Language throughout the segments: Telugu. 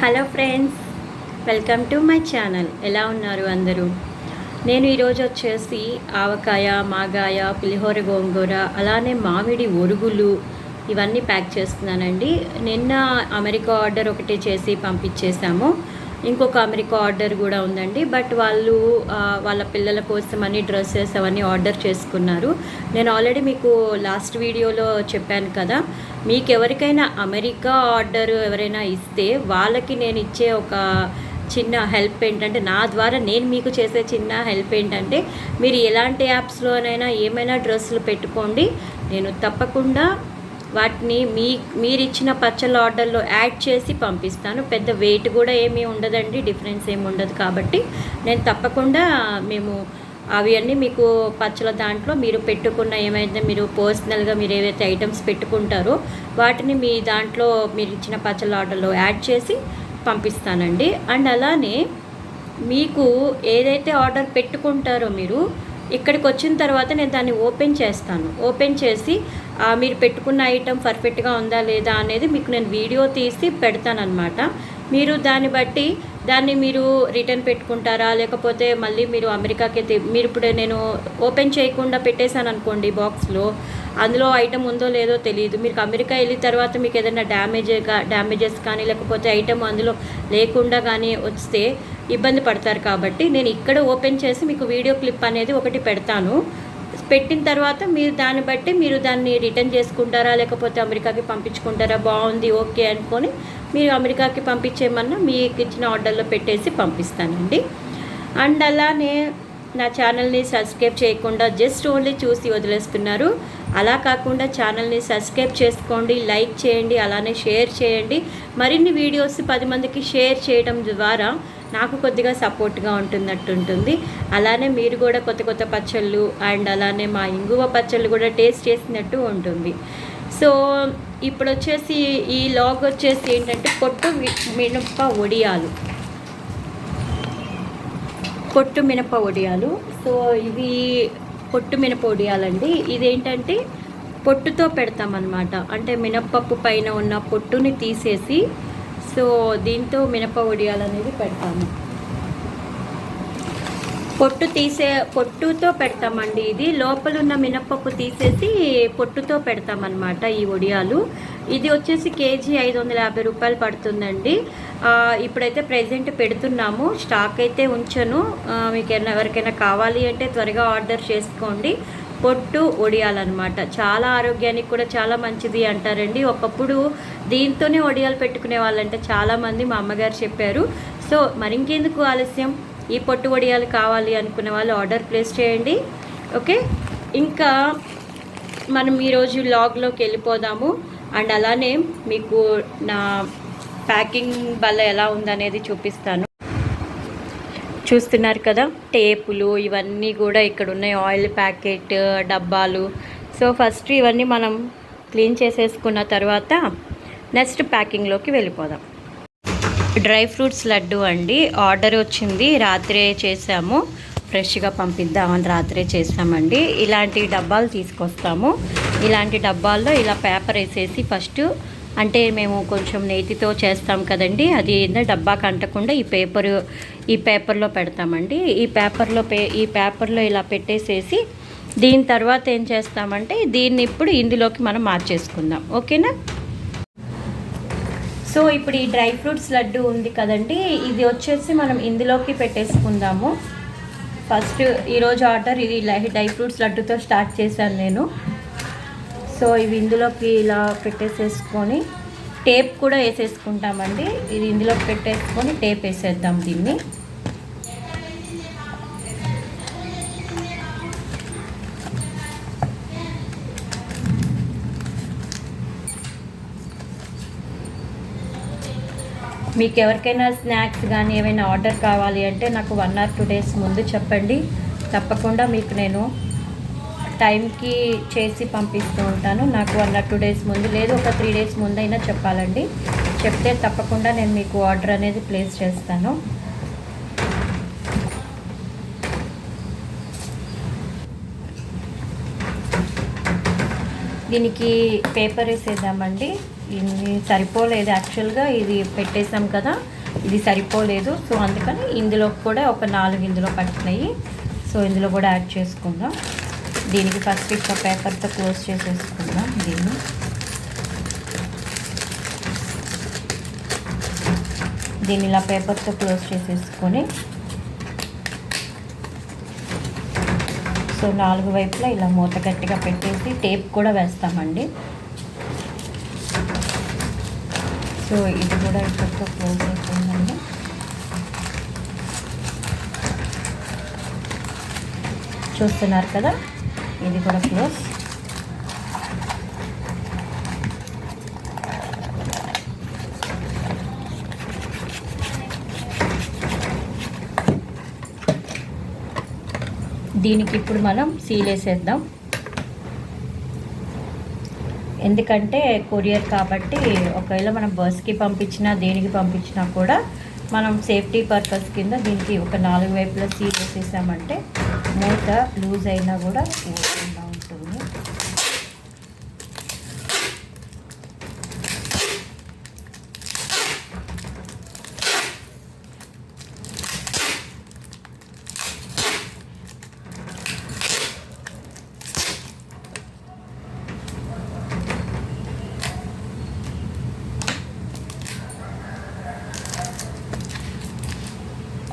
Hello friends, welcome to my channel. ఎలా ఉన్నారు అందరూ? నేను ఈరోజు వచ్చేసి ఆవకాయ, మాగాయ, పులిహోర గోంగూర, అలానే మామిడి ఒరుగులు ఇవన్నీ ప్యాక్ చేస్తున్నానండి. నిన్న అమెరికా ఆర్డర్ ఒకటి చేసి పంపించేశాము. ఇంకొక అమెరికా ఆర్డర్ కూడా ఉందండి. బట్ వాళ్ళు వాళ్ళ పిల్లల కోసమని డ్రెస్సెస్ అవన్నీ ఆర్డర్ చేసుకున్నారు. నేను ఆల్రెడీ మీకు లాస్ట్ వీడియోలో చెప్పాను కదా, మీకు ఎవరికైనా అమెరికా ఆర్డర్ ఎవరైనా ఇస్తే వాళ్ళకి నేను ఇచ్చే ఒక చిన్న హెల్ప్ ఏంటంటే, నా ద్వారా నేను మీకు చేసే చిన్న హెల్ప్ ఏంటంటే, మీరు ఎలాంటి యాప్స్లోనైనా ఏమైనా డ్రెస్సులు పెట్టుకోండి, నేను తప్పకుండా వాటిని మీరిచ్చిన పచ్చళ్ళ ఆర్డర్లో యాడ్ చేసి పంపిస్తాను. పెద్ద వెయిట్ కూడా ఏమీ ఉండదండి, డిఫరెన్స్ ఏమి ఉండదు. కాబట్టి నేను తప్పకుండా అవి అన్నీ మీకు పచ్చళ్ళ దాంట్లో మీరు పెట్టుకున్న ఏమైతే మీరు పర్సనల్గా మీరు ఏవైతే ఐటమ్స్ పెట్టుకుంటారో వాటిని మీ దాంట్లో మీరు ఇచ్చిన పచ్చళ్ళ ఆర్డర్లో యాడ్ చేసి పంపిస్తానండి. అండ్ అలానే మీకు ఏదైతే ఆర్డర్ పెట్టుకుంటారో మీరు ఇక్కడికి వచ్చిన తర్వాత నేను దాన్ని ఓపెన్ చేస్తాను. ఓపెన్ చేసి మీరు పెట్టుకున్న ఐటెం పర్ఫెక్ట్గా ఉందా లేదా అనేది మీకు నేను వీడియో తీసి పెడతానన్నమాట. మీరు దాన్ని బట్టి మీరు రిటర్న్ పెట్టుకుంటారా, లేకపోతే మళ్ళీ మీరు అమెరికాకి మీరు ఇప్పుడు నేను ఓపెన్ చేయకుండా పెట్టేశాను అనుకోండి బాక్స్లో, అందులో ఐటమ్ ఉందో లేదో తెలియదు. మీరు అమెరికా వెళ్ళిన తర్వాత మీకు ఏదైనా డ్యామేజెస్ కానీ లేకపోతే ఐటమ్ అందులో లేకుండా కానీ వస్తే ఇబ్బంది పడతారు. కాబట్టి నేను ఇక్కడ ఓపెన్ చేసి మీకు వీడియో క్లిప్ అనేది ఒకటి పెడతాను. పెట్టిన తర్వాత మీరు దాన్ని బట్టి మీరు దాన్ని రిటర్న్ చేసుకుంటారా, లేకపోతే అమెరికాకి పంపించుకుంటారా, బాగుంది ఓకే అనుకొని మీరు అమెరికాకి పంపించేయమన్నా మీకు ఇచ్చిన ఆర్డర్లో పెట్టేసి పంపిస్తానండి. అండ్ అలానే నా ఛానల్ని సబ్స్క్రైబ్ చేయకుండా జస్ట్ ఓన్లీ చూసి వదిలేస్తున్నారు. అలా కాకుండా ఛానల్ని సబ్స్క్రైబ్ చేసుకోండి, లైక్ చేయండి, అలానే షేర్ చేయండి. మరిన్ని వీడియోస్ 10 మందికి షేర్ చేయడం ద్వారా నాకు కొద్దిగా సపోర్ట్గా ఉంటున్నట్టుంటుంది. అలానే మీరు కూడా కొత్త కొత్త పచ్చళ్ళు అండ్ అలానే మా ఇంగువ పచ్చళ్ళు కూడా టేస్ట్ చేసినట్టు ఉంటుంది. సో ఇప్పుడు వచ్చేసి ఈ లాగ్ వచ్చేసి ఏంటంటే పొట్టు మినప వడియాలు. సో ఇవి పొట్టు మినప వడియాలండి. ఇదేంటంటే పొట్టుతో పెడతామన్నమాట. అంటే మినప్పప్పు పైన ఉన్న పొట్టుని తీసేసి సో దీంతో మినప వడియాలు అనేది పెడతాము. పొట్టుతో పెడతామండి. ఇది లోపల ఉన్న మినప్పప్పు తీసేసి పొట్టుతో పెడతామన్నమాట ఈ వడియాలు. ఇది వచ్చేసి కేజీ 550 రూపాయలు పడుతుందండి. ఇప్పుడైతే ప్రెజెంట్ పెడుతున్నాము, స్టాక్ అయితే ఉంచను. మీకు ఎవరికైనా కావాలి అంటే త్వరగా ఆర్డర్ చేసుకోండి. పొట్టు వడియాలన్నమాట. చాలా ఆరోగ్యానికి కూడా చాలా మంచిది అంటారండి. ఒకప్పుడు దీంతోనే వడియాలు పెట్టుకునే వాళ్ళంటే చాలామంది మా అమ్మగారు చెప్పారు. సో మరి ఇంకెందుకు ఆలస్యం, ఈ పొట్టు వడియాలు కావాలి అనుకునే వాళ్ళు ఆర్డర్ ప్లేస్ చేయండి. ఓకే, ఇంకా మనం ఈరోజు వ్లాగ్లోకి వెళ్ళిపోదాము. అండ్ అలానే మీకు నా ప్యాకింగ్ వల్ల ఎలా ఉందనేది చూపిస్తాను. చూస్తున్నారు కదా, టేపులు ఇవన్నీ కూడా ఇక్కడ ఉన్నాయి, ఆయిల్ ప్యాకెట్ డబ్బాలు. సో ఫస్ట్ ఇవన్నీ మనం క్లీన్ చేసేసుకున్న తర్వాత నెక్స్ట్ ప్యాకింగ్లోకి వెళ్ళిపోదాం. డ్రై ఫ్రూట్స్ లడ్డు అండి, ఆర్డర్ వచ్చింది, రాత్రే చేసాము. ఫ్రెష్గా పంపిద్దామని రాత్రే చేసామండి. ఇలాంటి డబ్బాలు తీసుకొస్తాము. ఇలాంటి డబ్బాల్లో ఇలా పేపర్ వేసేసి ఫస్ట్, అంటే మేము కొంచెం నేతితో చేస్తాం కదండి, అది డబ్బాకి అంటకుండా ఈ పేపర్లో పెడతామండి. ఈ పేపర్లో ఇలా పెట్టేసేసి దీని తర్వాత ఏం చేస్తామంటే దీన్ని ఇప్పుడు ఇందులోకి మనం మార్చేసుకుందాం. ఓకేనా? సో ఇప్పుడు ఈ డ్రై ఫ్రూట్స్ లడ్డు ఉంది కదండి, ఇది వచ్చేసి మనం ఇందులోకి పెట్టేసుకుందాము. ఫస్ట్ ఈరోజు ఆర్డర్ ఇది డ్రై ఫ్రూట్స్ లడ్డుతో స్టార్ట్ చేశాను నేను. సో ఇవి ఇందులోకి ఇలా పెట్టేసేసుకొని టేప్ కూడా వేసేసుకుంటామండి. ఇది ఇందులోకి పెట్టేసుకొని టేప్ వేసేద్దాం దీన్ని. మీకు ఎవరికైనా స్నాక్స్ కానీ ఏమైనా ఆర్డర్ కావాలి అంటే నాకు 1 or 2 days ముందు చెప్పండి. తప్పకుండా మీకు నేను టైంకి చేసి పంపిస్తూ ఉంటాను. నాకు 1 or 2 days ముందు, లేదు ఒక 3 days ముందైనా చెప్పాలండి. చెప్తే తప్పకుండా నేను మీకు ఆర్డర్ అనేది ప్లేస్ చేస్తాను. దీనికి పేపర్ వేసేద్దామండి. ఇది సరిపోలేదు, యాక్చువల్గా ఇది పెట్టేసాం కదా, ఇది సరిపోలేదు. సో అందుకని ఇందులో కూడా ఒక 4 ఇందులో పట్టినాయి. సో ఇందులో కూడా యాడ్ చేసుకుందాం. దీనికి ఫస్ట్ ఇట్లా పేపర్తో క్లోజ్ చేసేసుకుందాం. దీన్ని ఇలా పేపర్తో క్లోజ్ చేసేసుకొని సో 4 వైపులా ఇలా మూత గట్టిగా పెట్టేసి టేప్ కూడా వేస్తామండి. సో ఇది కూడా ఇప్పటితో క్లోజ్ అయిపోయిందండి. చూస్తున్నారు కదా, ఇది కూడా క్లోజ్. దీనికి ఇప్పుడు మనం సీల్ వేసేద్దాం. ఎందుకంటే కొరియర్ కాబట్టి ఒకవేళ మనం బస్కి పంపించినా దేనికి పంపించినా కూడా మనం సేఫ్టీ పర్పస్ కింద దీనికి ఒక 4 వైపులా సీల్ వేసేసామంటే మూత లూజ్ అయినా కూడా ఊరకుండా ఉంటుంది.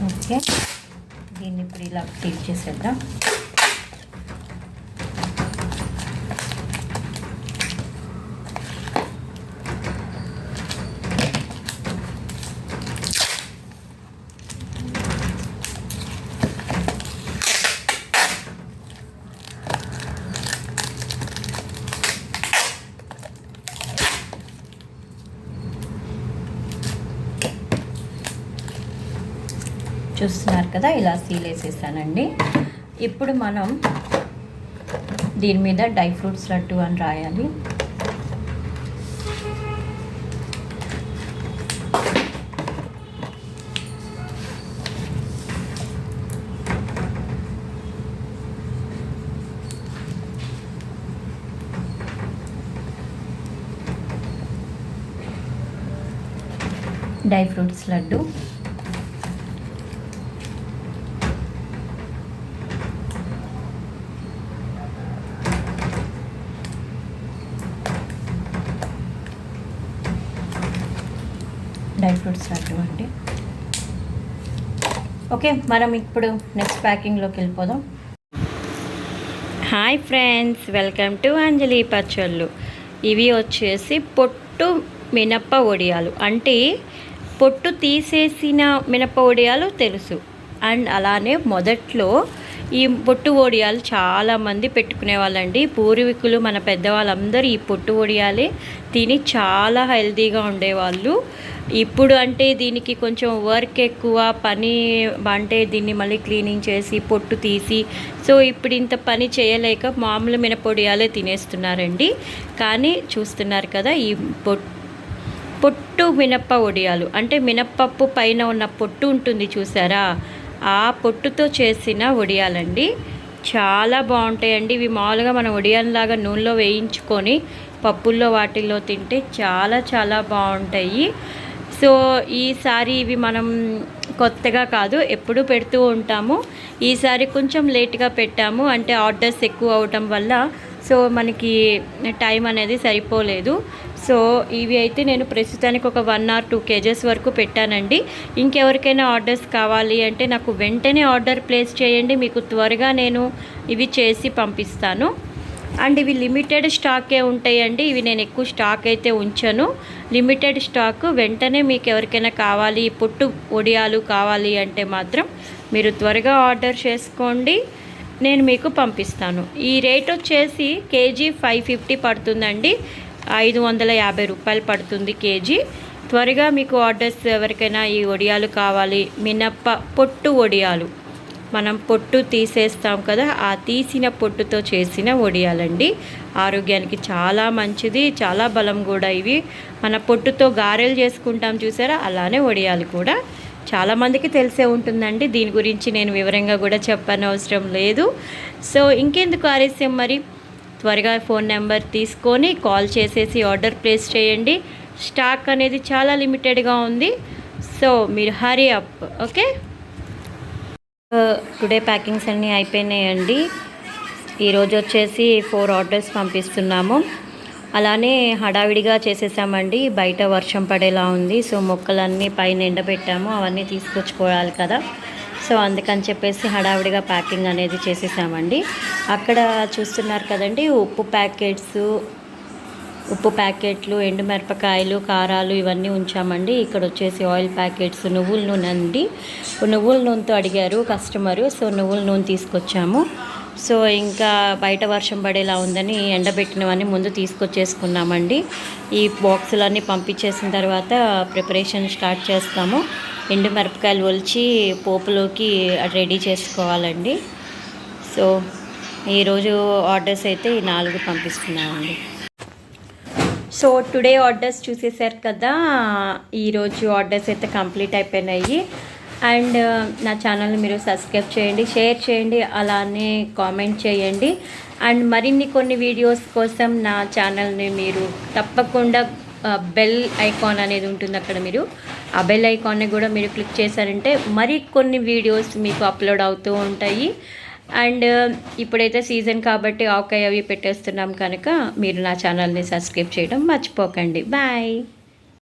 ఓకే, దీన్ని ఇప్పుడు ఇలా సీల్ చేసేద్దాం. చూస్తున్నారు కదా, ఇలా సీల్ వేసేసానండి. ఇప్పుడు మనం దీని మీద డ్రై ఫ్రూట్స్ లడ్డు అని రాయాలి. Dry fruits laddu. Dry fruits laddu అండి. ఓకే, మనం ఇప్పుడు నెక్స్ట్ ప్యాకింగ్లోకి వెళ్ళిపోదాం. హాయ్ ఫ్రెండ్స్, వెల్కమ్ టు అంజలి పచ్చళ్ళు. ఇవి వచ్చేసి పొట్టు మినప్ప వడియాలు. అంటే పొట్టు తీసేసిన మినప్ప వడియాలు తెలుసు, అండ్ అలానే మొదట్లో ఈ పొట్టు వడియాలు చాలామంది పెట్టుకునే వాళ్ళండి. పూర్వీకులు మన పెద్దవాళ్ళందరూ ఈ పొట్టు వడియాలే తిని చాలా హెల్తీగా ఉండేవాళ్ళు. ఇప్పుడు అంటే దీనికి కొంచెం వర్క్ ఎక్కువ, పని అంటే దీన్ని మళ్ళీ క్లీనింగ్ చేసి పొట్టు తీసి, సో ఇప్పుడు ఇంత పని చేయలేక మామూలు మినపొడియాలే తినేస్తున్నారండి. కానీ చూస్తున్నారు కదా, ఈ పొట్టు మినప్ప వడియాలు అంటే మినప్పప్పు పైన ఉన్న పొట్టు ఉంటుంది చూసారా, ఆ పొట్టుతో చేసిన వడియాలండి. చాలా బాగుంటాయండి ఇవి. మామూలుగా మనం వడియాలలాగా నూనెలో వేయించుకొని పప్పుల్లో వాటిల్లో తింటే చాలా చాలా బాగుంటాయి. సో ఈసారి ఇవి మనం కొత్తగా కాదు, ఎప్పుడు పెడుతూ ఉంటాము. ఈసారి కొంచెం లేట్గా పెట్టాము, అంటే ఆర్డర్స్ ఎక్కువ అవటం వల్ల సో మనకి టైం అనేది సరిపోలేదు. సో ఇవి అయితే నేను ప్రస్తుతానికి ఒక 1 or 2 kgs వరకు పెట్టానండి. ఇంకెవరికైనా ఆర్డర్స్ కావాలి అంటే నాకు వెంటనే ఆర్డర్ ప్లేస్ చేయండి, మీకు త్వరగా నేను ఇవి చేసి పంపిస్తాను. అండ్ ఇవి లిమిటెడ్ స్టాకే ఉంటాయండి. ఇవి నేను ఎక్కువ స్టాక్ అయితే ఉంచను, లిమిటెడ్ స్టాక్. వెంటనే మీకు ఎవరికైనా కావాలి, పొట్టు వడియాలు కావాలి అంటే మాత్రం మీరు త్వరగా ఆర్డర్ చేసుకోండి, నేను మీకు పంపిస్తాను. ఈ రేట్ వచ్చేసి కేజీ 550 పడుతుందండి, 550 రూపాయలు పడుతుంది కేజీ. త్వరగా మీకు ఆర్డర్స్ ఎవరికైనా ఈ వడియాలు కావాలి, మినప్ప పొట్టు వడియాలు, మనం పొట్టు తీసేస్తాం కదా, ఆ తీసిన పొట్టుతో చేసిన వడియాలండి. ఆరోగ్యానికి చాలా మంచిది, చాలా బలం కూడా ఇవి. మన పొట్టుతో గారెలు చేసుకుంటాం చూసారా, అలానే వడియాలు కూడా చాలామందికి తెలిసే ఉంటుందండి. దీని గురించి నేను వివరంగా కూడా చెప్పనవసరం లేదు. సో ఇంకెందుకు ఆలస్యం, మరి త్వరగా ఫోన్ నెంబర్ తీసుకొని కాల్ చేసేసి ఆర్డర్ ప్లేస్ చేయండి. స్టాక్ అనేది చాలా లిమిటెడ్గా ఉంది. సో మీరు hurry up. Okay, today packings అన్నీ అయిపోయినాయండి. ఈరోజు వచ్చేసి 4 ఆర్డర్స్ పంపిస్తున్నాము. అలానే హడావిడిగా చేసేసామండి. బయట వర్షం పడేలా ఉంది. సో మొక్కలన్నీ పైన ఎండబెట్టాము, అవన్నీ తీసుకొచ్చుకోవాలి కదా. సో అందుకని చెప్పేసి హడావిడిగా ప్యాకింగ్ అనేది చేసేసామండి. అక్కడ చూస్తున్నారు కదండి, ఉప్పు ప్యాకెట్లు, ఎండుమిరపకాయలు, కారాలు ఇవన్నీ ఉంచామండి. ఇక్కడ వచ్చేసి ఆయిల్ ప్యాకెట్స్, నువ్వుల నూనె అండి. నువ్వుల నూనెతో అడిగారు కస్టమరు. సో నువ్వుల నూనె తీసుకొచ్చాము. సో ఇంకా బయట వర్షం పడేలా ఉందని ఎండబెట్టినవన్నీ ముందు తీసుకొచ్చేసుకున్నామండి. ఈ బాక్సులన్నీ పంపించేసిన తర్వాత ప్రిపరేషన్ స్టార్ట్ చేస్తాము. ఎండుమిరపకాయలు ఒలిచి పోపులోకి రెడీ చేసుకోవాలండి. సో ఈరోజు ఆర్డర్స్ అయితే ఈ 4 పంపిస్తున్నామండి. సో టుడే ఆర్డర్స్ చూసేసారు కదా. ఈరోజు ఆర్డర్స్ అయితే కంప్లీట్ అయిపోయినాయి. అండ్ నా ఛానల్ని మీరు సబ్స్క్రైబ్ చేయండి, షేర్ చేయండి, అలానే కామెంట్ చేయండి. అండ్ మరిన్ని కొన్ని వీడియోస్ కోసం నా ఛానల్ని మీరు తప్పకుండా బెల్ ఐకాన్ అనేది ఉంటుంది అక్కడ, మీరు ఆ బెల్ ఐకాన్ని కూడా మీరు క్లిక్ చేశారంటే మరి కొన్ని వీడియోస్ మీకు అప్లోడ్ అవుతూ ఉంటాయి. అండ్ ఇప్పుడైతే సీజన్ కాబట్టి ఆవకాయ అవి పెట్టేస్తున్నాం కనుక మీరు నా ఛానల్ని సబ్స్క్రైబ్ చేయడం మర్చిపోకండి. బాయ్.